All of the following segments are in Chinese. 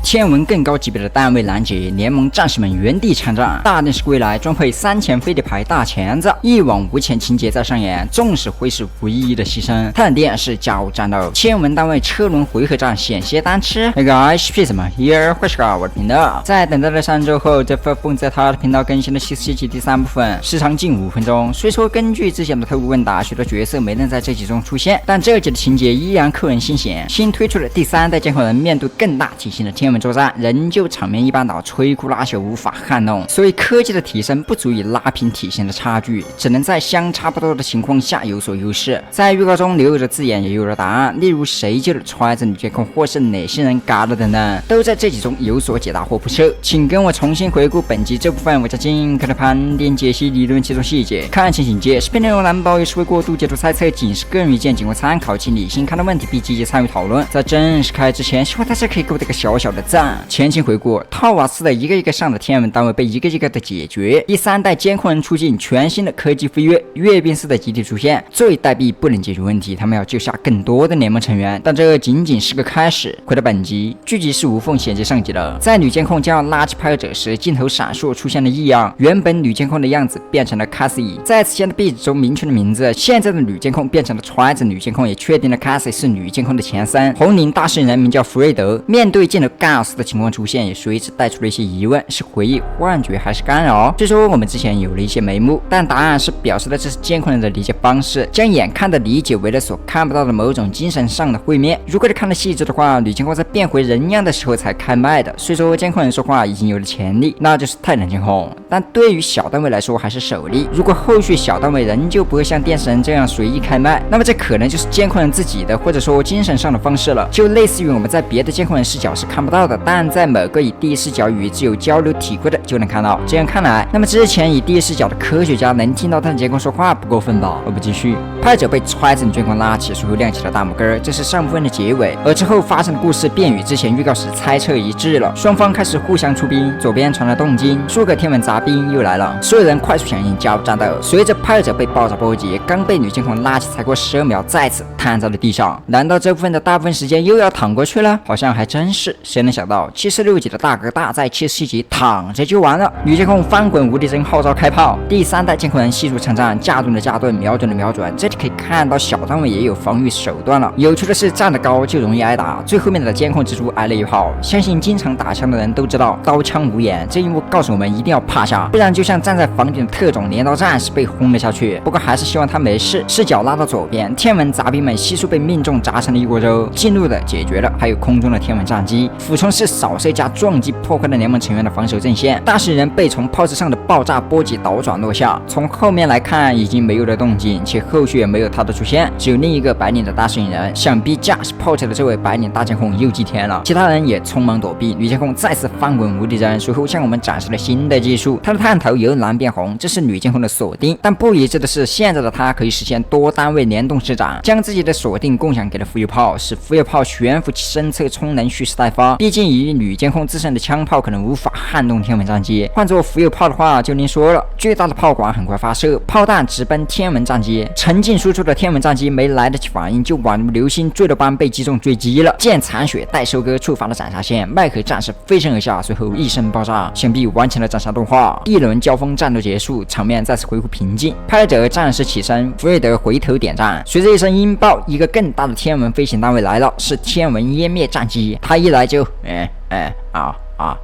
天文更高级别的单位拦截，联盟战士们原地枪战，大电视归来，装配3000飞碟牌大钳子，一往无前情节在上演，纵使会是无意义的牺牲。泰坦电视加入战斗，天文单位车轮回合战险些单吃。那个 HP 怎么 here 会是我的频道？在等待了3周后，这风在他的频道更新了77集第3部分，时长近5分钟。虽说根据之前的透露问答，许多角色没能在这集中出现，但这集的情节依然扣人心弦。新推出的第3代监控人面对更大体型的天文作战，仍旧场面一般倒，摧枯拉朽，无法撼动。所以科技的提升不足以拉平体型的差距，只能在相差不多的情况下有所优势。在预告中留有的字眼也有了答案，例如谁救了揣子女监控，或是哪些人嘎了等等，都在这集中有所解答或铺设。请跟我重新回顾本集这部分，我将尽可的盘点、解析、理论其中细节。看情请解释片内容难保有时会过度解读猜测，仅是个人意见，仅供参考，请理性看待问题，并积极参与讨论。在正式开始之前，希望大家可以给我个小小的赞。前情回顾，套瓦斯的一个一个上的天文单位被一个一个的解决，第3代监控人出境，全新的科技飞跃，阅兵式的集体出现。作为代币不能解决问题，他们要救下更多的联盟成员，但这仅仅是个开始。回到本集，剧集是无缝衔接上集的。在女监控将要拉起拍者时，镜头闪烁出现了异样，原本女监控的样子变成了卡西。在此前的壁纸中明确的名字，现在的女监控变成了揣子女监控，也确定了卡西是女监控的前身。红领大圣人名叫弗瑞德，面对镜头干死的情况出现，也随之带出了一些疑问：是回忆、幻觉还是干扰？虽说我们之前有了一些眉目，但答案是表示了这是监控人的理解方式，将眼看的理解为了所看不到的某种精神上的会面。如果你看得细致的话，女监控在变回人样的时候才开麦的，虽说监控人说话已经有了潜力，那就是泰坦监控，但对于小单位来说还是首例。如果后续小单位仍旧不会像电视人这样随意开麦，那么这可能就是监控人自己的或者说精神上的方式了，就类似于我们在别的监控人视角是看不到的，但在某个以第一视角与之有交流体会的就能看到。这样看来，那么之前以第一视角的科学家能听到泰坦监控说话不过分吧？我不继续。拍者被揣子女监控拉起，随后亮起了大拇哥，这是上部分的结尾。而之后发生的故事便与之前预告时猜测一致了，双方开始互相出兵，左边传来动静，数个天文杂兵又来了，所有人快速响应加入战斗。随着拍者被爆炸波及，刚被女监控拉起才过12秒，再次瘫在了地上。难道这部分的大部分时间又要躺过去了？好像还真是。谁能想到76集的大哥大在77集躺着就完了？女监控翻滚无敌针号召开炮，第3代监控人悉数参战，架盾的架盾，瞄准的瞄准。这里可以看到小单位也有防御手段了。有趣的是，站得高就容易挨打，最后面的监控蜘蛛挨了一炮。相信经常打枪的人都知道刀枪无眼，这一幕告诉我们一定要趴下，不然就像站在房顶的特种镰刀战士被轰了下去。不过还是希望他没事。视角拉到左边，天文杂兵们悉数被命中砸成了一锅粥，近路的解决了，还有空中的天文战机。俯冲式扫射加撞击破坏了联盟成员的防守阵线，大士人被从炮子上的爆炸波及倒转落下。从后面来看已经没有了动静，且后续也没有他的出现，只有另一个白领的大摄影人。想必驾驶炮车的这位白领大监控又祭天了，其他人也匆忙躲避。女监控再次翻滚无敌针，随后向我们展示了新的技术，她的探头由蓝变红，这是女监控的锁定。但不一致的是，现在的她可以实现多单位联动施展，将自己的锁定共享给了浮游炮，使浮游炮悬浮其身侧充能蓄势待发。毕竟以女监控自身的枪炮可能无法撼动天文战机，换做浮游炮的话就另说了，巨大的炮管很快发射，炮弹直奔天文战机。沉浸输出的天文战机没来得及反应，就宛如流星坠落般被击中坠机了。见残血待收割，触发了斩杀线，麦克战士飞身而下，随后一声爆炸，想必完成了斩杀动画。一轮交锋战斗结束，场面再次恢复平静。拍者战士起身，弗瑞德回头点赞。随着一声音爆，一个更大的天文飞行单位来了，是天文湮灭战机。他一来就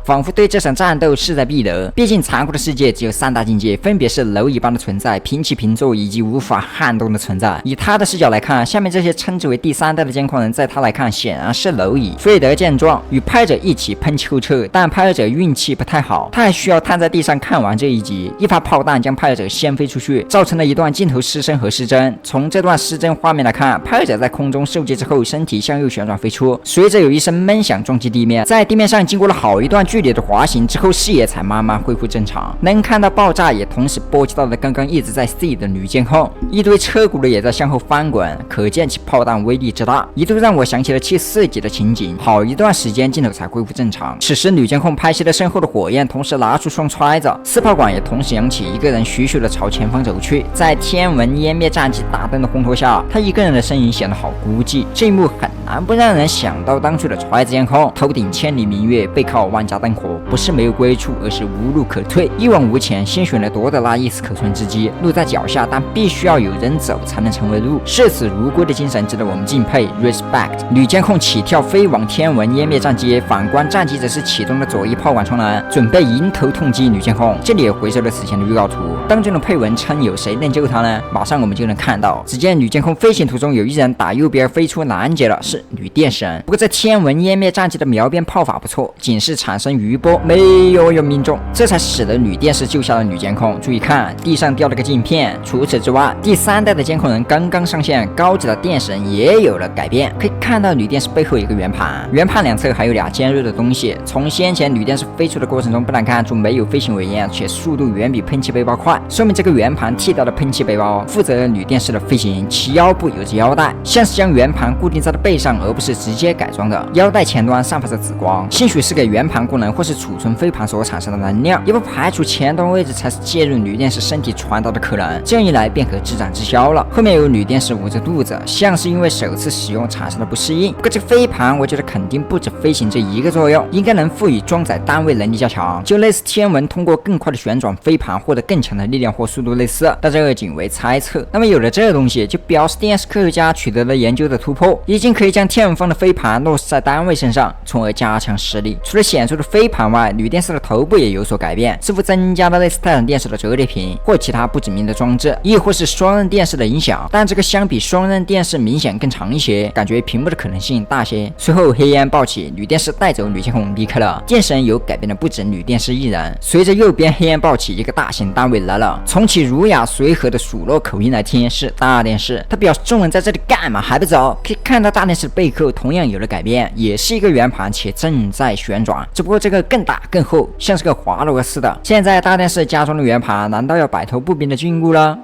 仿佛对这场战斗势在必得。毕竟残酷的世界只有3大境界，分别是蝼蚁般的存在、平起平坐以及无法撼动的存在。以他的视角来看，下面这些称之为第3代的监控人，在他来看显然是蝼蚁。弗瑞德见状，与拍者一起喷气后撤，但拍者运气不太好，他还需要瘫在地上看完这一集。一发炮弹将拍者掀飞出去，造成了一段镜头失声和失真。从这段失真画面来看，拍者在空中受击之后，身体向右旋转飞出，随着有一声闷响撞击地面，在地面上经过了好一段距离的滑行之后，视野才慢慢恢复正常，能看到爆炸，也同时波及到了刚刚一直在 C 的女监控，一堆车轱辘也在向后翻滚，可见其炮弹威力之大，一度让我想起了7/4级的情景。好一段时间镜头才恢复正常。此时女监控拍熄了身后的火焰，同时拿出双揣子，四炮管也同时扬起，一个人徐徐的朝前方走去。在天文湮灭战机大灯的烘托下，他一个人的身影显得好孤寂。这一幕很难不让人想到当初的揣子监控，头顶千里明月，背靠万家灯火，不是没有归处，而是无路可退，一往无前，心血来夺得那一丝可乘之机。路在脚下，但必须要有人走才能成为路，视死如归的精神值得我们敬佩 respect。 女监控起跳飞往天文湮灭战机，反观战机则是启动了左翼炮管冲拦，准备迎头痛击女监控。这里也回收了此前的预告图，当中的配文称有谁能救她呢？马上我们就能看到，只见女监控飞行途中有一人打右边飞出拦截了，是女电神。不过这天文湮灭战机的瞄边炮法不错，仅是产生余波，没有命中，这才使得女电视救下了女监控。注意看，地上掉了个镜片。除此之外，第3代的监控人刚刚上线，高级的电神也有了改变。可以看到女电视背后有个圆盘，圆盘两侧还有俩尖锐的东西。从先前女电视飞出的过程中不难看出，没有飞行尾焰，且速度远比喷气背包快，说明这个圆盘替代了喷气背包，负责女电视的飞行。其腰部有着腰带，像是将圆盘固定在了背上，而不是直接改装的。腰带前端散发着紫光，兴许是给圆盘功能或是储存飞盘所产生的能量，也不排除前端位置才是介入女电视身体传导的可能。这样一来便可知斩知销了。后面有女电视捂着肚子，像是因为首次使用产生的不适应。不过这个飞盘我觉得肯定不止飞行这一个作用，应该能赋予装载单位能力较强，就类似天文通过更快的旋转飞盘获得更强的力量或速度类似，但这仅为猜测。那么有了这个东西，就表示电视科学家取得了研究的突破，已经可以将天文方的飞盘落实在单位身上，从而加强实力。除了显著的飞盘外，女电视的头部也有所改变，似乎增加了类似泰坦电视的折叠屏或其他不指明的装置，亦或是双刃电视的影响，但这个相比双刃电视明显更长一些，感觉屏幕的可能性大些。随后黑烟爆起，女电视带走女监控离开了，电神有改变的不止女电视一人。随着右边黑烟爆起，一个大型单位来了，从其儒雅随和的蜀洛口音来听是大电视，他表示众人在这里干嘛还不走？可以看到大电视的背后同样有了改变，也是一个圆盘且正在旋转，只不过这个更大更厚，像是个华罗似的。现在大电视加装了圆盘，难道要摆脱步兵的禁锢了？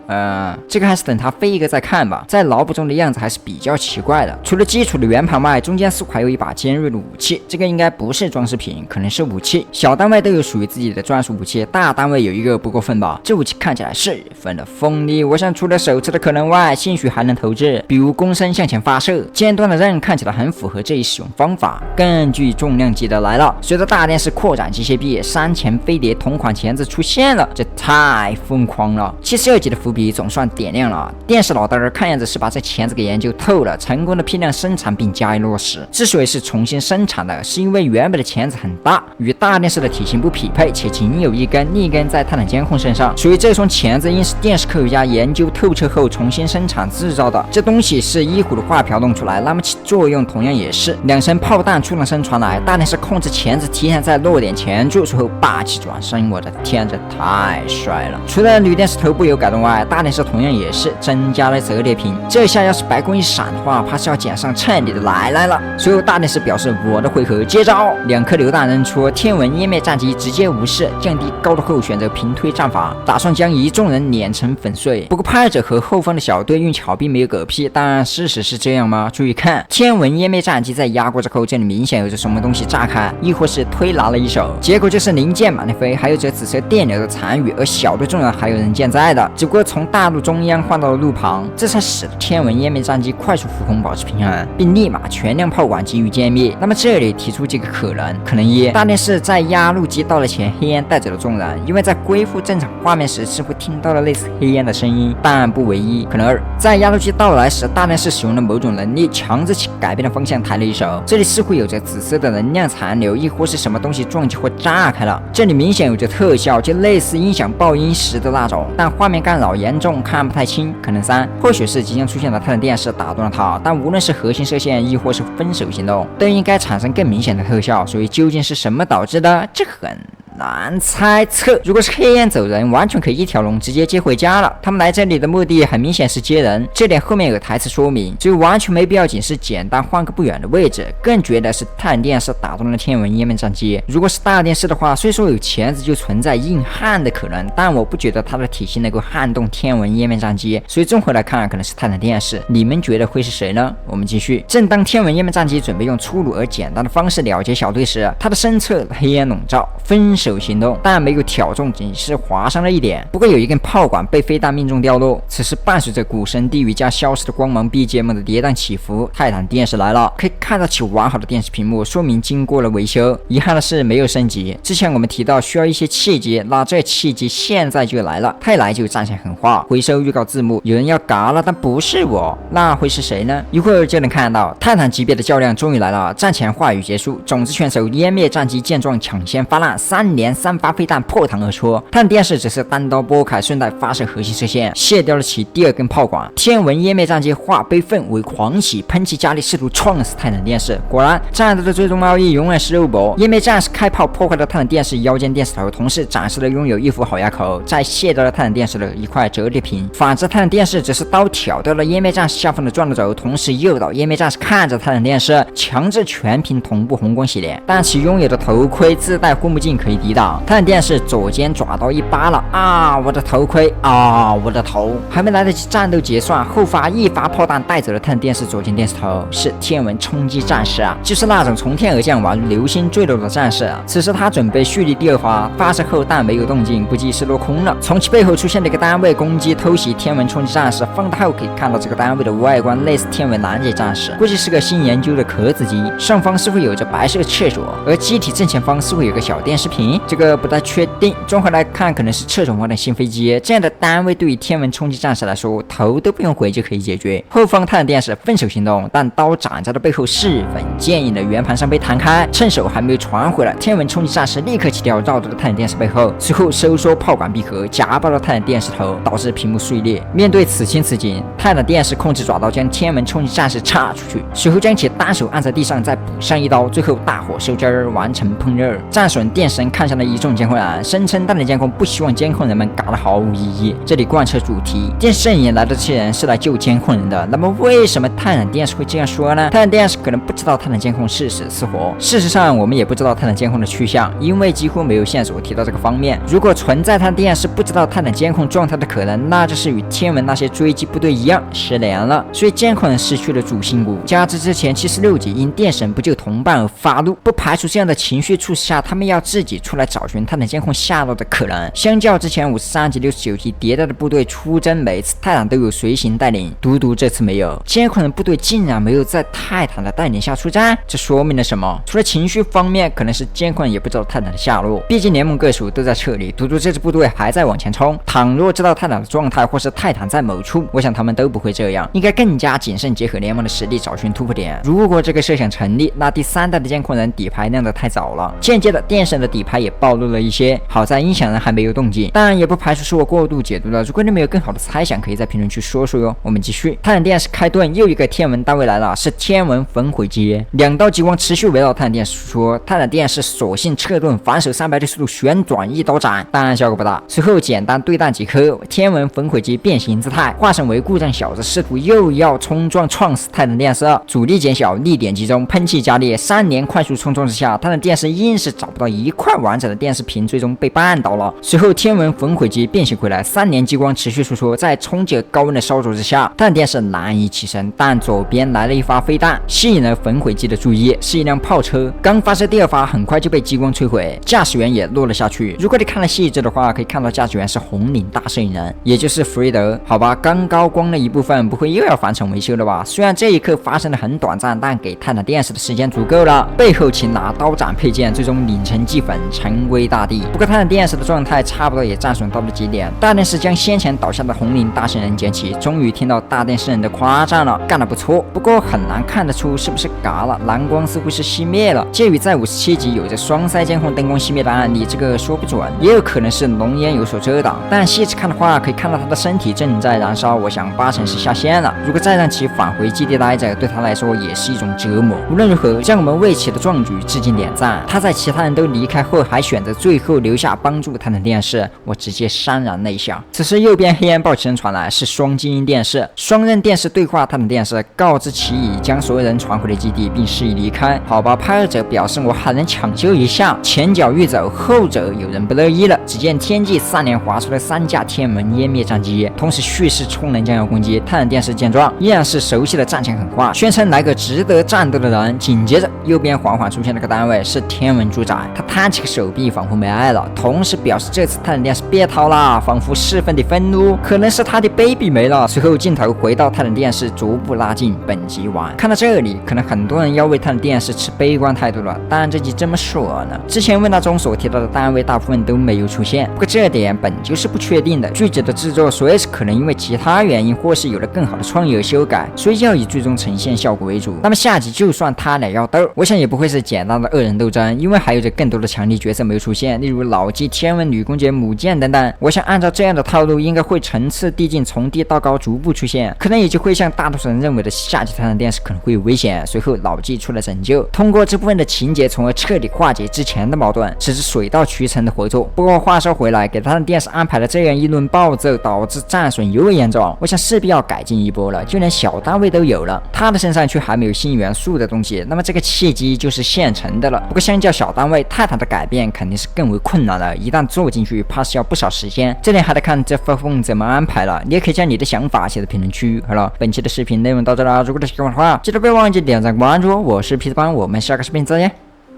这个还是等它飞一个再看吧。在脑补中的样子还是比较奇怪的。除了基础的圆盘外，中间似乎还有一把尖锐的武器，这个应该不是装饰品，可能是武器。小单位都有属于自己的专属武器，大单位有一个不过分吧。这武器看起来十分的锋利，我想除了手持的可能外，兴许还能投掷，比如躬身向前发射。尖端的刃看起来很符合这一使用方法。更具重量级的来了，随着大电视扩展机械臂，山前飞碟同款钳子出现了，这太疯狂了。72级的伏笔总算点亮了，电视老大儿看样子是把这钳子给研究透了，成功的批量生产并加以落实。之所以是重新生产的，是因为原本的钳子很大，与大电视的体型不匹配，且仅有一根，另一根在泰坦监控身上，所以这双钳子应是电视科学家研究透彻后重新生产制造的。这东西是一虎的画瓢弄出来，那么其作用同样也是。2声炮弹出浪声传来，大电视控制钳子提前在落点前住，随后霸气转身，我的天，这太帅了！除了女电视头部有改动外，大电视同样也是增加了折叠屏。这下要是白光一闪的话，怕是要捡上称你的奶奶了。随后大电视表示我的回合接招，2颗榴弹扔出，天文湮灭战机直接无视，降低高度后选择平推战法，打算将一众人碾成粉碎。不过拍者和后方的小队运气好并没有嗝屁，但事实是这样吗？注意看，天文湮灭战机在压过之后，这里明显有着什么东西炸开，亦或是推拿了一手，结果就是零件满地飞，还有着紫色电流的残余，而小队众人还有人健在的，只不过从大路中央换到了路旁，这才使得天文湮灭战机快速浮空保持平衡，并立马全量炮管给予歼灭。那么这里提出几个可能一，大电视在压路机到了前，黑烟带走了众人，因为在恢复正常画面时似乎听到了类似黑烟的声音，但不唯一。可能2，在压路机到来时，大电视使用了某种能力，强制其改变了方向，抬了一手，这里似乎有着紫色的能量残留，亦或是什么东西撞击或炸开了。这里明显有着特效，就类似音响爆音时的那种，但画面干扰严重，看不太清。可能3，或许是即将出现的泰坦电视打断了它，但无论是核心射线，亦或是分手行动，都应该产生更明显的特效，所以究竟是什么导致的？这很难猜测。如果是黑眼走人，完全可以一条龙直接接回家了。他们来这里的目的很明显是接人，这点后面有台词说明，所以完全没必要仅是简单换个不远的位置。更绝的是泰坦电视打动了天文页面战机。如果是大电视的话，虽说有钳子就存在硬汉的可能，但我不觉得它的体型能够撼动天文页面战机，所以综合来看，可能是泰坦电视。你们觉得会是谁呢？我们继续。正当天文页面战机准备用粗鲁而简单的方式了结小队时，他的身侧黑烟笼罩，分手行动，但没有挑中，仅是划伤了一点。不过有一根炮管被飞弹命中掉落。此时伴随着鼓声、地狱加消失的光芒 BGM 的跌宕起伏，泰坦电视来了，可以看到其完好的电视屏幕，说明经过了维修。遗憾的是没有升级。之前我们提到需要一些契机，那这契机现在就来了。他一来就战神狠话，回收预告字幕，有人要嘎了，但不是我，那会是谁呢？一会儿就能看到泰坦级别的较量终于来了。战前话语结束，种子选手湮灭战机见状抢先发难，3连3发飞弹破膛而出。泰坦电视只是单刀拨开，顺带发射核心射线，卸掉了其第二根炮管。天文湮灭战机化悲愤为狂喜，喷气加力试图撞死泰坦电视。果然，战斗的最终贸易永远是肉搏。湮灭战士开炮破坏了泰坦电视腰间电视头，同时展示了拥有一副好牙口，再卸掉了泰坦电视的一块折叠屏。反之，泰坦电视只是刀挑掉了湮灭战士下方的转动轴，同时诱导湮灭战士看着泰坦电视，强制全屏同步红光洗脸。但其拥有的头盔自带护目镜可以抵挡。泰坦电视左肩爪刀一扒了啊！我的头盔啊！我的头！还没来得及战斗结算，后发一发炮弹带走了泰坦电视左肩电视头，是天文冲击战士啊，就是那种从天而降宛如流星坠落的战士。此时他准备蓄力第二发，发射后但没有动静，估计是落空了。从其背后出现了一个单位攻击偷袭天文冲击战士，放大后可以看到这个单位的外观类似天文拦截战士，估计是个新研究的壳子机，上方似乎有着白色厕所，而机体正前方似乎有个小电视屏，这个不太确定。综合来看，可能是侧舷方的新飞机。这样的单位对于天文冲击战士来说，头都不用回就可以解决。后方泰坦电视分手行动，但刀斩在了背后是否剑影的圆盘上被弹开，趁手还没有传回来，天文冲击战士立刻起掉，绕到了泰坦电视背后，随后收缩炮管闭合，夹爆了泰坦电视头，导致屏幕碎裂。面对此情此景，泰坦电视控制爪刀将天文冲击战士插出去，随后将其单手按在地上，再补上一刀，最后大火收汁儿，完成烹饪。战损电神看向了一众监控人，声称大内监控不希望监控人们嘎得毫无意义。这里贯彻主题，电视引来的这些人是来救监控人的，那么为什么泰坦电视会这样说呢？泰坦电视可能不知道泰坦监控是死是活，事实上我们也不知道泰坦监控的去向，因为几乎没有线索提到这个方面。如果存在泰坦电视不知道泰坦监控状态的可能，那就是与天文那些追击部队一样失联了，所以监控人失去了主心骨。加之之前76集因电神不救同伴而发怒，不排除这样的情绪促使下，他们要自己出来找寻泰坦监控下落的可能。相较之前53集、69集迭代的部队出征，每次泰坦都有随行带领，独独这次没有。监控人部队竟然没有在泰坦的带领下出战，这说明了什么？除了情绪方面，可能是监控人也不知道泰坦的下落，毕竟联盟各属都在撤离，独独这支部队还在往前冲。倘若知道泰坦的状态，或是泰坦在某处，我想他们都不会这样，应该更加谨慎结合联盟的实力找寻突破点。如果这个设想成立，那第3代的监控人底牌亮得太早了，间接的电神的底牌也暴露了一些，好在音响人还没有动静，但也不排除是我过度解读了。如果你们有更好的猜想，可以在评论区说说哟。我们继续，泰坦电视开盾，又一个天文单位来了，是天文焚毁机。2道激光持续围绕泰坦电视输出，泰坦电视索性撤盾，反手360度旋转一刀斩，当然效果不大。随后简单对弹几颗，天文焚毁机变形姿态，化身为故障小子，试图又要冲撞撞死泰坦电视，阻力减小，力点集中，喷气加烈，3连快速冲撞之下，泰坦电视硬是找不到一块完整的电视屏，最终被绊倒了。随后天文焚毁机变形回来，3连激光持续输出，在冲击高温的烧灼之下，泰坦电视难以起身，但左边来了一发飞弹，吸引了焚毁机的注意，是一辆炮车。刚发射第2发，很快就被激光摧毁，驾驶员也落了下去。如果你看了细致的话，可以看到驾驶员是红领大摄影人，也就是弗瑞德。好吧，刚高光的一部分不会又要返程维修了吧？虽然这一刻发生的很短暂，但给泰坦电视的时间足够了。背后请拿刀斩配件，最终拧成齑粉，尘归大地。不过泰坦电视的状态差不多也战损到了极点，大电视将先前倒下的红领大圣人捡起，终于听到大电视人的夸赞了，干得不错。不过很难看得出是不是嘎了，蓝光似乎是熄灭了。介于在57集有着双腮监控灯光熄灭的案例，这个说不准，也有可能是浓烟有所遮挡。但细致看的话，可以看到他的身体正在燃烧，我想8成是下线了。如果再让其返回基地待着，对他来说也是一种折磨。无论如何，让我们为其的壮举致敬点赞。他在其他人都离开后还选择最后留下帮助他的电视，我直接潸然泪下。此时右边黑暗报器声传来，是双静音电视，双刃电视对话他的电视，告知其已将所有人传回了基地，并示意离开。好吧，拍摄者表示我还能抢救一下，前脚欲走，后者有人不乐意了。只见天际3连划出了3架天安门湮灭战机，同时蓄势冲人将要攻击。泰坦电视见状，依然是熟悉的战前狠话，宣称来个值得战斗的人。紧接着，右边缓缓出现了个单位，是天文住宅。他摊起个手臂，仿佛没爱了，同时表示这次泰坦电视别逃啦，仿佛十分的愤怒，可能是他的 baby 没了。随后镜头回到泰坦电视，逐步拉近。本集完。看到这里，可能很多人要为泰坦电视持悲观态度了，当然这集怎么说呢？之前问答中所提到的单位大部分都没有出现，不过这点本就是不确定的。剧集的制作随时可能因为其他原因，或是有了更好的创意而修改，所以要以最终呈现效果为主。那么下集就算他俩要斗，我想也不会是简单的恶人斗争，因为还有着更多的强力角色没有出现，例如老纪、天文女公爵、母舰等等。我想按照这样的套路，应该会层次递进，从低到高逐步出现，可能也就会像大多数人认为的下集泰坦电视可能会有危险，随后老纪出来拯救，通过这部分的情节，从而彻底化解之前的矛盾，使之水到渠成的合作。不过话说回来，给泰坦电视安排了这样一轮暴揍，导致战损尤为严重，我想势必要改进一波了，就连小单位都有了，他的身上却还没有新元素的东西，那么这个契机就是现成的了。不过相较小单位，泰坦的改变肯定是更为困难了，一旦做进去，怕是要不少时间，这点还得看这发疯怎么安排了。你也可以将你的想法写在评论区。好了，本期的视频内容到这了，如果你喜欢的话，记得不要忘记点赞关注，我是皮子帮，我们下个视频再见。